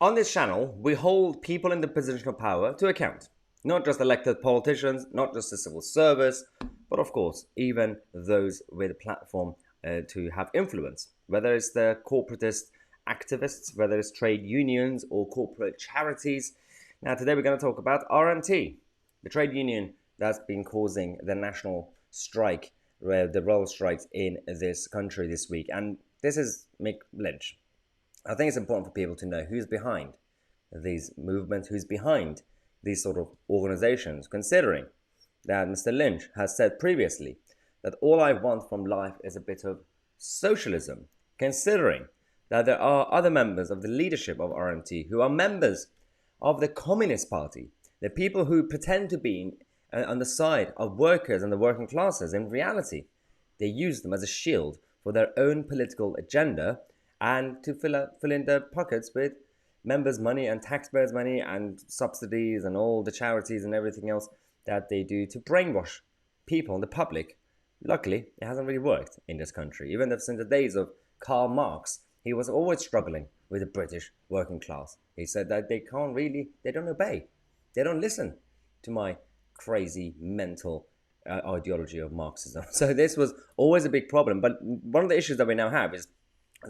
On this channel, we hold people in the position of power to account. Not just elected politicians, not just the civil service, but of course, even those with a platform to have influence. Whether it's the corporatist activists, whether it's trade unions or corporate charities. Now, today we're going to talk about RMT, the trade union that's been causing the national strike, the rail strikes in this country this week. And this is Mick Lynch. I think it's important for people to know who's behind these movements, who's behind these sort of organizations, considering that Mr. Lynch has said previously that all I want from life is a bit of socialism, considering that there are other members of the leadership of RMT who are members of the Communist Party, the people who pretend to be on the side of workers and the working classes. In reality, they use them as a shield for their own political agenda and to fill in their pockets with members' money and taxpayers' money and subsidies and all the charities and everything else that they do to brainwash people and the public. Luckily, it hasn't really worked in this country. Even since the days of Karl Marx, he was always struggling with the British working class. He said that they don't obey. They don't listen to my crazy mental ideology of Marxism. So this was always a big problem. But one of the issues that we now have is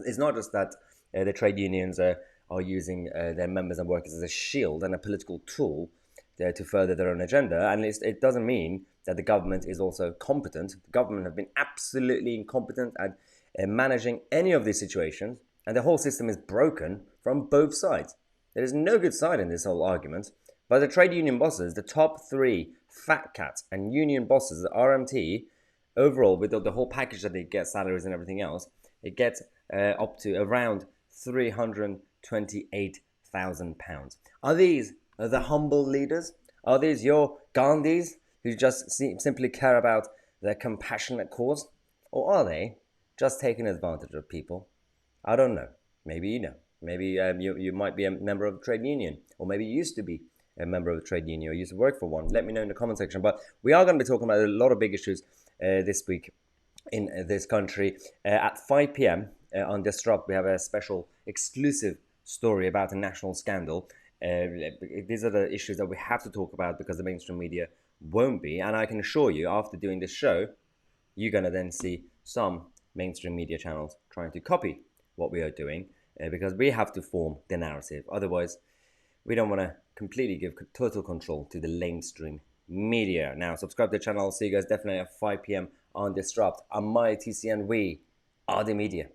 it's not just that the trade unions are using their members and workers as a shield and a political tool to further their own agenda. And it doesn't mean that the government is also competent. The government have been absolutely incompetent at managing any of these situations. And the whole system is broken from both sides. There is no good side in this whole argument. But the trade union bosses, the top three fat cats and union bosses at RMT, overall, with the whole package that they get, salaries and everything else, it gets up to around £328,000. Are these the humble leaders? Are these your Gandhis who just simply care about their compassionate cause? Or are they just taking advantage of people? I don't know. Maybe you know. Maybe you might be a member of a trade union, or maybe you used to be a member of a trade union or used to work for one. Let me know in the comment section. But we are going to be talking about a lot of big issues this week in this country. At 5 p.m. On Disrupt, we have a special exclusive story about a national scandal. These are the issues that we have to talk about because the mainstream media won't be. And I can assure you, after doing this show, you're going to then see some mainstream media channels trying to copy what we are doing because we have to form the narrative. Otherwise, we don't want to completely give total control to the mainstream media. Now, subscribe to the channel. I'll see you guys definitely at 5 p.m. on Disrupt. I'm Tousi and we are the media.